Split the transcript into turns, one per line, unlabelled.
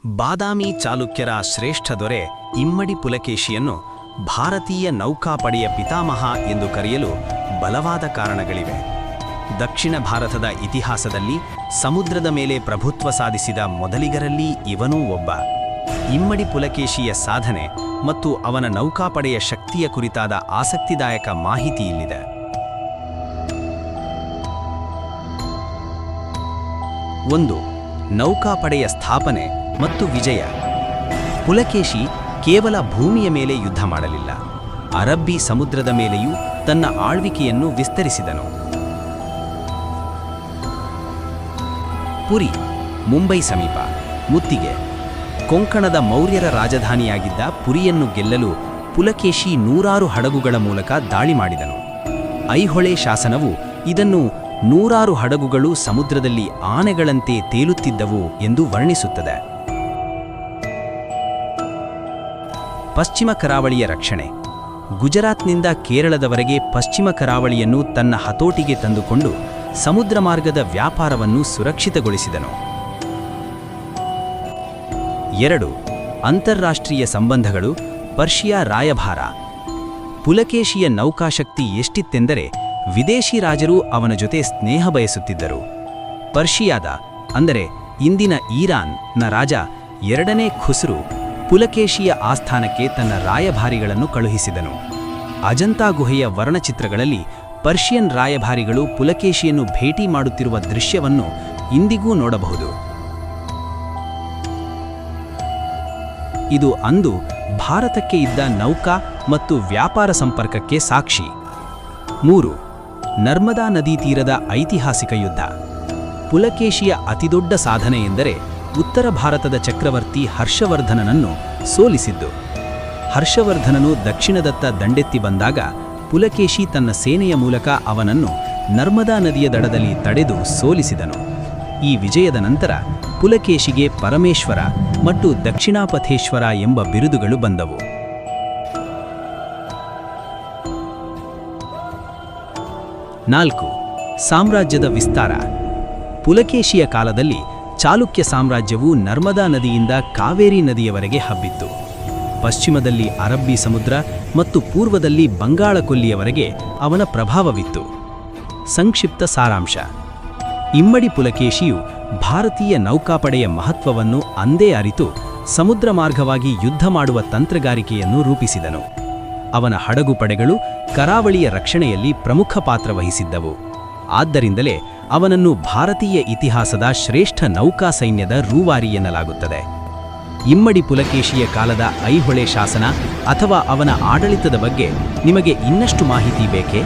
ಬಾದಾಮಿ ಚಾಲುಕ್ಯರ ಶ್ರೇಷ್ಠ ದೊರೆ ಇಮ್ಮಡಿ ಪುಲಕೇಶಿಯನ್ನು ಭಾರತೀಯ ನೌಕಾಪಡೆಯ ಪಿತಾಮಹ ಎಂದು ಕರೆಯಲು ಬಲವಾದ ಕಾರಣಗಳಿವೆ. ದಕ್ಷಿಣ ಭಾರತದ ಇತಿಹಾಸದಲ್ಲಿ ಸಮುದ್ರದ ಮೇಲೆ ಪ್ರಭುತ್ವ ಸಾಧಿಸಿದ ಮೊದಲಿಗರಲ್ಲಿ ಇವನೂ ಒಬ್ಬ. ಇಮ್ಮಡಿ ಪುಲಕೇಶಿಯ ಸಾಧನೆ ಮತ್ತು ಅವನ ನೌಕಾಪಡೆಯ ಶಕ್ತಿಯ ಕುರಿತಾದ ಆಸಕ್ತಿದಾಯಕ ಮಾಹಿತಿ ಇಲ್ಲಿದೆ. 1. ನೌಕಾಪಡೆಯ ಸ್ಥಾಪನೆ ಮತ್ತು ವಿಜಯ. ಪುಲಕೇಶಿ ಕೇವಲ ಭೂಮಿಯ ಮೇಲೆ ಯುದ್ಧ ಮಾಡಲಿಲ್ಲ, ಅರಬ್ಬಿ ಸಮುದ್ರದ ಮೇಲೆಯೂ ತನ್ನ ಆಳ್ವಿಕೆಯನ್ನು ವಿಸ್ತರಿಸಿದನು. ಪುರಿ, ಮುಂಬೈ ಸಮೀಪ, ಮುತ್ತಿಗೆ. ಕೊಂಕಣದ ಮೌರ್ಯರ ರಾಜಧಾನಿಯಾಗಿದ್ದ ಪುರಿಯನ್ನು ಗೆಲ್ಲಲು ಪುಲಕೇಶಿ 100 ಹಡಗುಗಳ ಮೂಲಕ ದಾಳಿ ಮಾಡಿದನು. ಐಹೊಳೆ ಶಾಸನವು ಇದನ್ನು 100 ಹಡಗುಗಳು ಸಮುದ್ರದಲ್ಲಿ ಆನೆಗಳಂತೆ ತೇಲುತ್ತಿದ್ದವು ಎಂದು ವರ್ಣಿಸುತ್ತದೆ. ಪಶ್ಚಿಮ ಕರಾವಳಿಯ ರಕ್ಷಣೆ. ಗುಜರಾತ್ನಿಂದ ಕೇರಳದವರೆಗೆ ಪಶ್ಚಿಮ ಕರಾವಳಿಯನ್ನು ತನ್ನ ಹತೋಟಿಗೆ ತಂದುಕೊಂಡು ಸಮುದ್ರ ಮಾರ್ಗದ ವ್ಯಾಪಾರವನ್ನು ಸುರಕ್ಷಿತಗೊಳಿಸಿದನು. 2. ಅಂತಾರಾಷ್ಟ್ರೀಯ ಸಂಬಂಧಗಳು. ಪರ್ಷಿಯಾ ರಾಯಭಾರ. ಪುಲಕೇಶಿಯ ನೌಕಾಶಕ್ತಿ ಎಷ್ಟಿತ್ತೆಂದರೆ ವಿದೇಶಿ ರಾಜರು ಅವನ ಜೊತೆ ಸ್ನೇಹ ಬಯಸುತ್ತಿದ್ದರು. ಪರ್ಷಿಯಾದ, ಅಂದರೆ ಇಂದಿನ ಇರಾನ್ನ ರಾಜ 2ನೇ ಖುಸ್ರು ಪುಲಕೇಶಿಯ ಆಸ್ಥಾನಕ್ಕೆ ತನ್ನ ರಾಯಭಾರಿಗಳನ್ನು ಕಳುಹಿಸಿದನು. ಅಜಂತಾ ಗುಹೆಯ ವರ್ಣಚಿತ್ರಗಳಲ್ಲಿ ಪರ್ಷಿಯನ್ ರಾಯಭಾರಿಗಳು ಪುಲಕೇಶಿಯನ್ನು ಭೇಟಿ ಮಾಡುತ್ತಿರುವ ದೃಶ್ಯವನ್ನು ಇಂದಿಗೂ ನೋಡಬಹುದು. ಇದು ಅಂದು ಭಾರತಕ್ಕೆ ಇದ್ದ ನೌಕಾ ಮತ್ತು ವ್ಯಾಪಾರ ಸಂಪರ್ಕಕ್ಕೆ ಸಾಕ್ಷಿ. 3. ನರ್ಮದಾ ನದಿ ತೀರದ ಐತಿಹಾಸಿಕ ಯುದ್ಧ. ಪುಲಕೇಶಿಯ ಅತಿದೊಡ್ಡ ಸಾಧನೆ ಎಂದರೆ ಉತ್ತರ ಭಾರತದ ಚಕ್ರವರ್ತಿ ಹರ್ಷವರ್ಧನನನ್ನು ಸೋಲಿಸಿದ್ದು. ಹರ್ಷವರ್ಧನನು ದಕ್ಷಿಣದತ್ತ ದಂಡೆತ್ತಿ ಬಂದಾಗ ಪುಲಕೇಶಿ ತನ್ನ ಸೇನೆಯ ಮೂಲಕ ಅವನನ್ನು ನರ್ಮದಾ ನದಿಯ ದಡದಲ್ಲಿ ತಡೆದು ಸೋಲಿಸಿದನು. ಈ ವಿಜಯದ ನಂತರ ಪುಲಕೇಶಿಗೆ ಪರಮೇಶ್ವರ ಮತ್ತು ದಕ್ಷಿಣಾಪಥೇಶ್ವರ ಎಂಬ ಬಿರುದುಗಳು ಬಂದವು. 4. ಸಾಮ್ರಾಜ್ಯದ ವಿಸ್ತಾರ. ಪುಲಕೇಶಿಯ ಕಾಲದಲ್ಲಿ ಚಾಲುಕ್ಯ ಸಾಮ್ರಾಜ್ಯವು ನರ್ಮದಾ ನದಿಯಿಂದ ಕಾವೇರಿ ನದಿಯವರೆಗೆ ಹಬ್ಬಿತ್ತು. ಪಶ್ಚಿಮದಲ್ಲಿ ಅರಬ್ಬಿ ಸಮುದ್ರ ಮತ್ತು ಪೂರ್ವದಲ್ಲಿ ಬಂಗಾಳ ಕೊಲ್ಲಿಯವರೆಗೆ ಅವನ ಪ್ರಭಾವವಿತ್ತು. ಸಂಕ್ಷಿಪ್ತ ಸಾರಾಂಶ. ಇಮ್ಮಡಿ ಪುಲಕೇಶಿಯು ಭಾರತೀಯ ನೌಕಾಪಡೆಯ ಮಹತ್ವವನ್ನು ಅಂದೇ ಅರಿತು ಸಮುದ್ರ ಮಾರ್ಗವಾಗಿ ಯುದ್ಧ ಮಾಡುವ ತಂತ್ರಗಾರಿಕೆಯನ್ನು ರೂಪಿಸಿದನು. ಅವನ ಹಡಗು ಪಡೆಗಳು ಕರಾವಳಿಯ ರಕ್ಷಣೆಯಲ್ಲಿ ಪ್ರಮುಖ ಪಾತ್ರ ವಹಿಸಿದ್ದವು. ಆದ್ದರಿಂದಲೇ ಅವನನ್ನು ಭಾರತೀಯ ಇತಿಹಾಸದ ಶ್ರೇಷ್ಠ ನೌಕಾ ಸೈನ್ಯದ ರೂವಾರಿ ಎನ್ನಲಾಗುತ್ತದೆ. ಇಮ್ಮಡಿ ಪುಲಕೇಶಿಯ ಕಾಲದ ಐಹೊಳೆ ಶಾಸನ ಅಥವಾ ಅವನ ಆಡಳಿತದ ಬಗ್ಗೆ ನಿಮಗೆ ಇನ್ನಷ್ಟು ಮಾಹಿತಿ ಬೇಕೇ?